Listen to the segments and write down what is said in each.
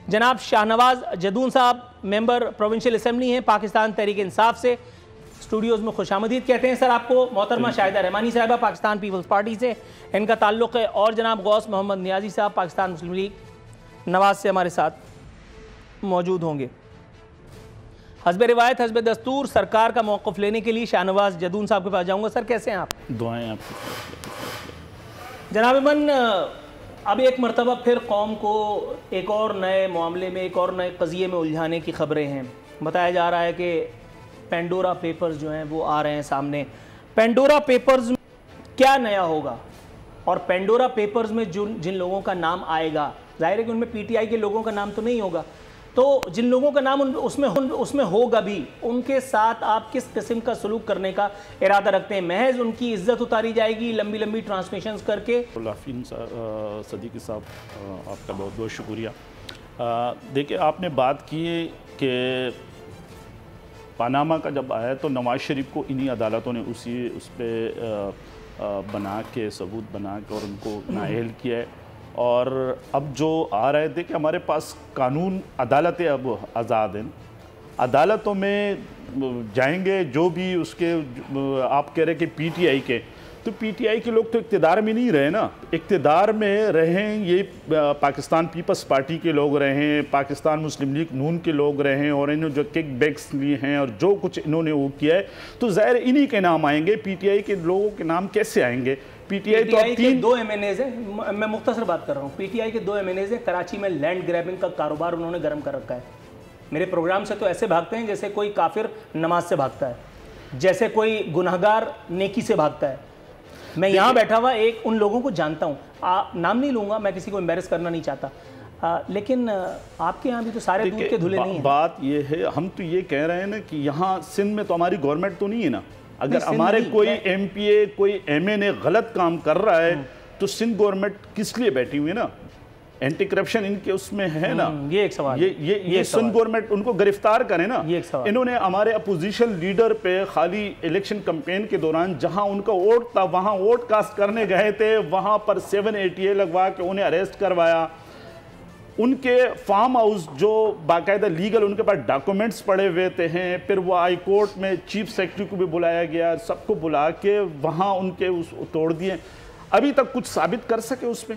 जनाब शाहनवाज जदून साहब member provincial assembly हैं पाकिस्तान तहरीक इंसाफ से, स्टूडियोज़ में खुशामदीद कहते हैं सर आपको। मोहतरमा शाहिदा रहमानी साहिबा पाकिस्तान पीपल्स पार्टी से इनका ताल्लुक़ है, और जनाब गौस मोहम्मद नियाजी साहब पाकिस्तान मुस्लिम लीग नवाज से हमारे साथ मौजूद होंगे। हस्ब रिवायत हस्ब दस्तूर सरकार का मौक़िफ़ लेने के लिए शाहनवाज जदून साहब के पास जाऊँगा। सर कैसे हैं आप? दुआएं आपकी। जनाब इमन, अब एक मरतबा फिर कौम को एक और नए मामले में, एक और नए कज़िये में उलझाने की ख़बरें हैं। बताया जा रहा है कि पेंडोरा पेपर्स जो हैं वो आ रहे हैं सामने। पेंडोरा पेपर्स क्या नया होगा, और पेंडोरा पेपर्स में जिन लोगों का नाम आएगा, जाहिर है कि उनमें पीटीआई के लोगों का नाम तो नहीं होगा, तो जिन लोगों का नाम उसमें होगा भी, उनके साथ आप किस किस्म का सलूक करने का इरादा रखते हैं? महज उनकी इज्जत उतारी जाएगी लंबी लंबी ट्रांसमिशंस करके? सदीकी साहब आपका बहुत बहुत शुक्रिया। देखिए, आपने बात की कि पनामा का जब आया तो नवाज़ शरीफ को इन्हीं अदालतों ने उस पर बना के सबूत बना के और उनको नाअहल किया है। और अब जो आ रहा है, देखिए हमारे पास कानून, अदालतें अब आज़ाद हैं, अदालतों में जाएंगे जो भी उसके, आप कह रहे कि पीटीआई के, तो पीटीआई के लोग तो इक़्तिदार में नहीं रहे ना, इक़्तिदार में रहें ये पाकिस्तान पीपल्स पार्टी के लोग रहे, पाकिस्तान मुस्लिम लीग नून के लोग रहे, और इन्होंने जो किक बैक्स लिए हैं और जो कुछ इन्होंने वो किया है, तो ज़ाहिर इन्हीं के नाम आएंगे। पीटीआई के लोगों के नाम कैसे आएंगे? पीटीआई तो के 2 MNAs हैं, मैं मुख्तसर बात कर रहा हूँ। पीटीआई के 2 MNAs हैं, कराची में लैंड ग्रैबिंग का कारोबार उन्होंने गर्म कर रखा है। मेरे प्रोग्राम से तो ऐसे भागते हैं जैसे कोई काफिर नमाज से भागता है, जैसे कोई गुनहगार नेकी से भागता है। मैं यहाँ बैठा हुआ एक उन लोगों को जानता हूँ, नाम नहीं लूँगा, मैं किसी को एम्बेरस करना नहीं चाहता, लेकिन आपके यहाँ भी तो सारे दूध के धुले नहीं हैं। बात ये है, हम तो ये कह रहे हैं ना कि यहाँ सिंध में तो हमारी गवर्नमेंट तो नहीं है ना। अगर हमारे कोई एमपीए, कोई एमएनए गलत काम कर रहा है तो सिंध गवर्नमेंट किस लिए बैठी हुई है ना? एंटी करप्शन इनके उसमें है ना। ये एक सवाल, ये सिंध गवर्नमेंट उनको गिरफ्तार करे ना। ये एक सवाल। इन्होंने हमारे अपोजिशन लीडर पे खाली इलेक्शन कैंपेन के दौरान जहां उनका वोट था वहां वोट कास्ट करने गए थे, वहां पर 780 लगवा के उन्हें अरेस्ट करवाया। उनके फार्म हाउस जो बाकायदा लीगल उनके पास डॉक्यूमेंट्स पड़े हुए थे हैं, फिर वो हाई कोर्ट में चीफ सेक्रेटरी को भी बुलाया गया, सबको बुला के वहाँ उनके उस तोड़ दिए। अभी तक कुछ साबित कर सके उसमें,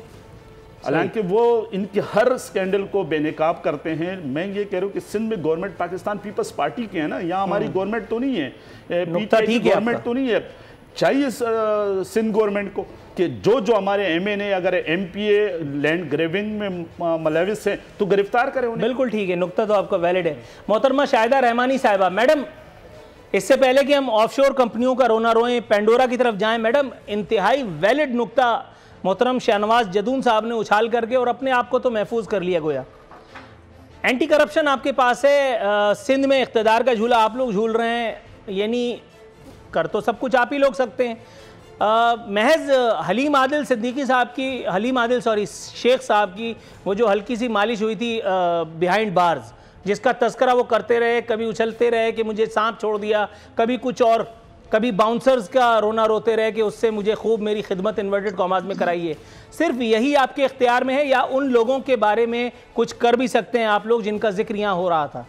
हालांकि वो इनके हर स्कैंडल को बेनकाब करते हैं। मैं ये कह रहा हूँ कि सिंध में गवर्नमेंट पाकिस्तान पीपल्स पार्टी की है ना, यहाँ हमारी गवर्नमेंट तो नहीं है, पीटीआई गवर्नमेंट तो नहीं है। चाहिए सिंध गवर्नमेंट को कि जो हमारे एमएनए अगर एमपीए लैंड ग्रेविंग में मुलविस हैं तो गिरफ्तार करें उन्हें। बिल्कुल ठीक है, नुक्ता तो आपका वैलिड है। मोहतरमा शाहिदा रहमानी साहिबा, मैडम इससे पहले कि हम ऑफशोर कंपनियों का रोना रोएं, पेंडोरा की तरफ जाएं, मैडम इंतहाई वैलिड नुक्ता मोहतरम शाहनवाज जदून साहब ने उछाल करके और अपने आप को तो महफूज कर लिया गोया। एंटी करप्शन आपके पास है, सिंध में इख्तिदार का झूला आप लोग झूल रहे हैं, यानी कर तो सब कुछ आप ही लोग सकते हैं। महज हलीम आदिल सिद्दीकी साहब की, शेख साहब की वो जो हल्की सी मालिश हुई थी बिहाइंड बार्स, जिसका तस्करा वो करते रहे, कभी उछलते रहे कि मुझे सांप छोड़ दिया, कभी कुछ और, कभी बाउंसर्स का रोना रोते रहे कि उससे मुझे खूब मेरी खिदमत इन्वर्टेड कॉमास में कराई है। सिर्फ यही आपके इख्तियार में है या उन लोगों के बारे में कुछ कर भी सकते हैं आप लोग जिनका जिक्र यहाँ हो रहा था?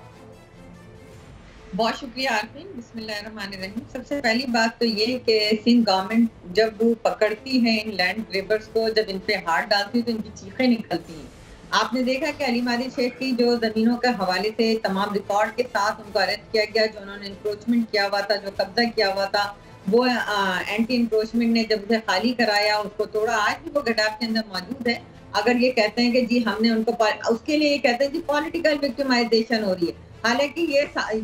बहुत शुक्रिया आरफीन, बिस्मिल्लाहिर्रहमानिर्रहीम। सबसे पहली बात तो ये कि सिंध गवर्नमेंट जब वो पकड़ती है इन लैंड ग्रेबर्स को, जब इन पे हाथ डालती है तो इनकी चीखें निकलती हैं। आपने देखा कि हलीम आदिल शेख की जो जमीनों के हवाले से तमाम रिकॉर्ड के साथ उनको अरेस्ट किया गया, जो उन्होंने इंक्रोचमेंट किया हुआ था, जो कब्जा किया हुआ था, वो एंटी इंक्रोचमेंट ने जब उसे खाली कराया, उसको तोड़ा, आज भी वो गडाफ के अंदर मौजूद है। अगर ये कहते हैं कि जी हमने उनको, उसके लिए ये कहते हैं जी पॉलिटिकल विक्टिमाइजेशन हो रही है, हालांकि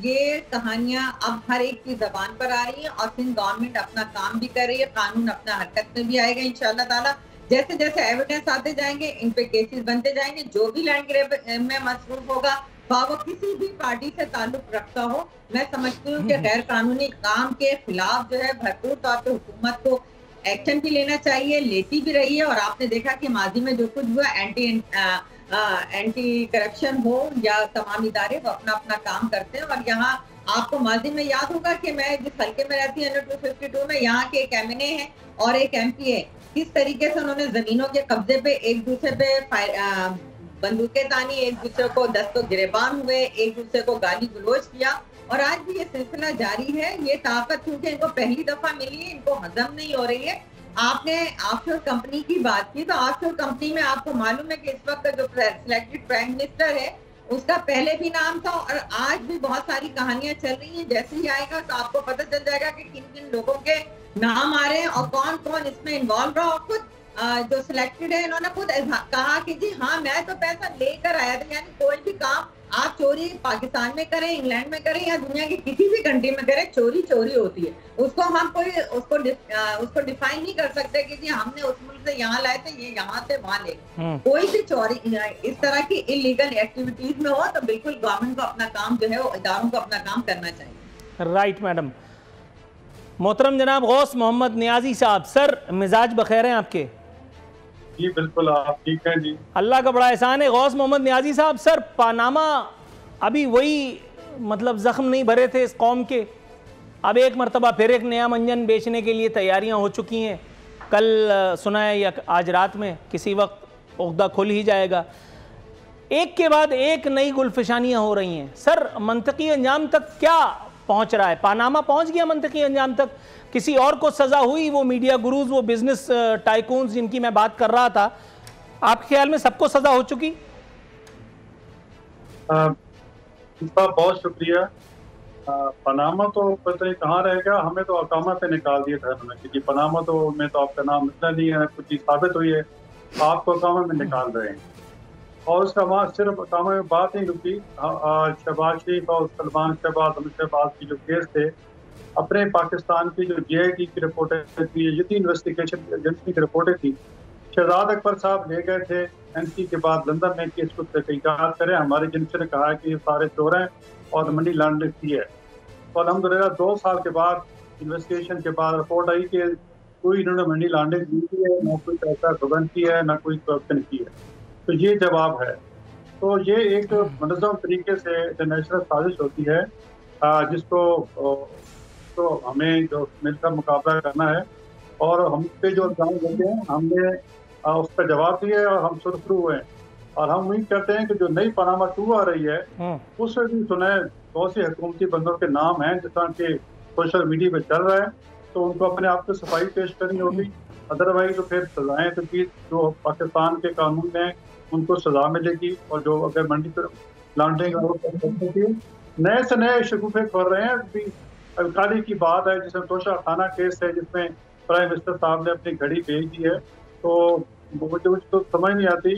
ये कहानियां अब हर एक की जबान पर आ रही हैं और सिंध गवर्नमेंट अपना काम भी कर रही है, कानून अपना हरकत में भी आएगा इंशाअल्लाह ताला। जैसे जैसे एविडेंस आते जाएंगे, इन पे केसेस बनते जाएंगे, जो भी लैंड ग्रैब में मसरूफ होगा, वो किसी भी पार्टी से ताल्लुक रखता हो, मैं समझती हूँ कि गैर कानूनी काम के खिलाफ जो है भरपूर तौर पर हुकूमत को एक्शन भी लेना चाहिए, लेती भी रही है। और आपने देखा कि माजी में जो कुछ हुआ, एंटी करप्शन हो या तमाम इदारे वो अपना अपना काम करते हैं। और यहाँ आपको माजी में याद होगा कि मैं जिस हल्के में रहती हूँ 252 में, यहाँ के एक एमएनए है और एक एमपी है, किस तरीके से उन्होंने जमीनों के कब्जे पे एक दूसरे पे बंदूकें तानी, एक दूसरे को दस्तों गिरेबान हुए, एक दूसरे को गाली गलौज किया, और आज भी ये सिलसिला जारी है। ये ताकत क्योंकि इनको पहली दफा मिली है, इनको हजम नहीं हो रही है। आपने ऑफशोर कंपनी की बात की, तो ऑफशोर कंपनी में आपको मालूम है कि इस वक्त जो सिलेक्टेड प्राइम मिनिस्टर है उसका पहले भी नाम था और आज भी बहुत सारी कहानियां चल रही हैं। जैसे ही आएगा तो आपको पता चल जाएगा कि किन किन लोगों के नाम आ रहे हैं और कौन कौन इसमें इन्वॉल्व रहा। और खुद जो सिलेक्टेड है इन्होंने खुद कहा कि जी हाँ मैं तो पैसा लेकर आया था। यानी कोई भी काम आप चोरी पाकिस्तान में करें, इंग्लैंड में करें या दुनिया की किसी भी कंट्री में करें, चोरी चोरी होती है। उसको हम कोई उसको डिफाइन नहीं कर सकते कि जी हमने उस मुल्क से यहाँ लाए थे, ये यहाँ से वहाँ ले। कोई भी चोरी इस तरह की इलीगल एक्टिविटीज में हो तो बिल्कुल गवर्नमेंट को अपना काम जो है वो इदारों को अपना काम करना चाहिए। Right madam. मोहतरम जनाब गौस मोहम्मद नियाजी साहब, सर मिजाज बखैर हैं आपके? जी बिल्कुल, आप ठीक हैं जी, अल्लाह का बड़ा एहसान है। गौस मोहम्मद नियाजी साहब, सर पानामा अभी वही मतलब जख्म नहीं भरे थे इस कौम के, अब एक मरतबा फिर एक नया मंजन बेचने के लिए तैयारियां हो चुकी हैं। कल सुना है या आज रात में किसी वक्त उहदा खुल ही जाएगा। एक के बाद एक नई गुलफशानियां हो रही हैं। सर मंतकी अंजाम तक क्या पहुंच रहा है? पानामा पहुंच गया मंतकी अंजाम तक? किसी और को सजा हुई? वो मीडिया गुरूज, वो बिजनेस टाइकून्स जिनकी मैं बात कर रहा था, आपके ख्याल में सबको सजा हो चुकी? बहुत शुक्रिया। पनामा तो पता नहीं कहाँ रहेगा, हमें तो अकामा से निकाल दिया था उन्होंने, क्योंकि पनामा तो में तो आपका नाम इतना नहीं है, कुछ चीज़ साबित हुई है, आपको अकामा में निकाल रहे हैं। और उसका वहाँ सिर्फ अकामा में बात नहीं रुकी। शहबाज शरीफ और सलमान शहबाज की जो केस थे, अपने पाकिस्तान की जो JIT की रिपोर्टें थी, जितनी इन्वेस्टिगेशन एजेंसी की रिपोर्टें थी, शहजाद अकबर साहब ले गए थे NC के बाद लंदन में कि इसको तहकीकात करें। हमारे एजेंसी ने कहा कि ये सारे चोर हैं और मनी लॉन्ड्रिंग की है। तो अलहमदुलिल्लाह 2 साल के बाद इन्वेस्टिगेशन के बाद रिपोर्ट आई कि कोई इन्होंने मनी लॉन्ड्रिंग नहीं की है, ना कोई पैसा गबन किया है, ना कोई करप्शन की है। तो ये जवाब है। तो ये एक मनज़्ज़म तरीके से इंटरनेशनल साजिश होती है जिसको तो हमें जो मिलकर मुकाबला करना है, और हम पे जो इल्ज़ाम लगे हैं हमने उसका जवाब दिया है और हम सुरखरू हुए हैं। और हम उम्मीद करते हैं कि जो नई पनामा 2 आ रही है उसमें भी सुने बहुत सी हुकूमती बंदों के नाम हैं जिस तरह के सोशल मीडिया पे चल रहा है, तो उनको अपने आप को सफाई पेश करनी होगी। अदरवाइज तो फिर सजाएं तो जो पाकिस्तान के कानून में उनको सजा मिलेगी। और जो अगर मंडी पर लॉन्ड्रिंग नए से नए शगुफे खोल रहे हैं। अभी अलकाली की बात है जिसमें तोशा खाना केस है जिसमें प्राइम मिनिस्टर साहब ने अपनी घड़ी भेज दी है। तो मुझे तो समझ नहीं आती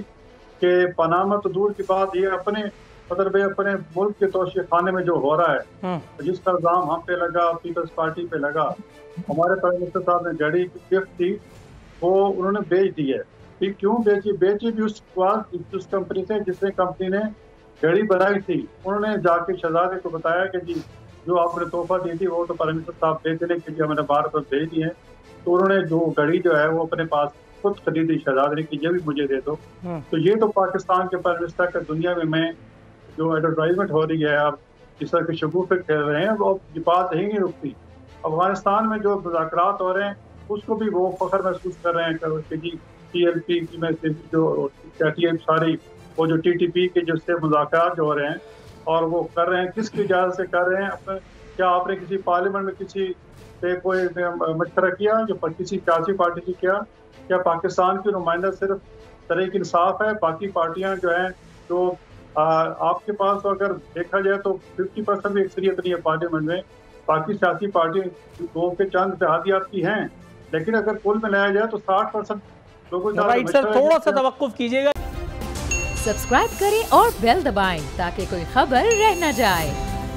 कि पनामा तो दूर की बात, ये अपने अपने मुल्क के तोशे खाने में जो हो रहा है, जिसका इल्जाम हम पे लगा, पीपल्स पार्टी पे लगा, हमारे प्राइम मिनिस्टर साहब ने घड़ी की गिफ्ट थी वो उन्होंने बेच दी है। फिर क्यों बेची भी उस कंपनी से जिसने कंपनी ने घड़ी बनाई थी। उन्होंने जाके शहजादे को बताया कि जी जो आपने तोहफा दी थी वो तो प्राइम मिनिस्टर साहब बेच देने के लिए हमने बाहर पर भेज दी है। तो उन्होंने जो घड़ी जो है वो अपने पास खुद खरीदी शहजादे की, ये भी मुझे दे दो। तो ये तो पाकिस्तान के प्राइम मिनिस्टर का दुनिया में जो एडवर्टाइजमेंट हो रही है, आप इस तरह के शगुफे खेल रहे हैं, वो बात यही नहीं रुकती। अफगानिस्तान में जो मुज़ाकरात हो रहे हैं उसको भी वो फख्र महसूस कर रहे हैं कि जी TLP की में जो सारी वो जो TTP के जो से मुज़ाकरात जो हो रहे हैं और वो कर रहे हैं, किसकी इजाज़त से कर रहे हैं? क्या आपने किसी पार्लियामेंट में किसी से कोई मशवरा किया जो किसी सियासी पार्टी से किया? क्या पाकिस्तान की नुमाइंदा सिर्फ तहरीक इंसाफ है? बाकी पार्टियां जो हैं तो आपके पास तो अगर देखा जाए तो 50% भी अक्सरियत नहीं है पार्लियामेंट में। बाकी सियासी पार्टी 2 के चंद इत्तेहादियात की हैं, लेकिन अगर कुल मिलाया जाए तो 60% लोगों को। राइट सर, थोड़ा सा तवक्कुफ कीजिएगा। सब्सक्राइब करें और बेल दबाएं ताकि कोई खबर रह न जाए।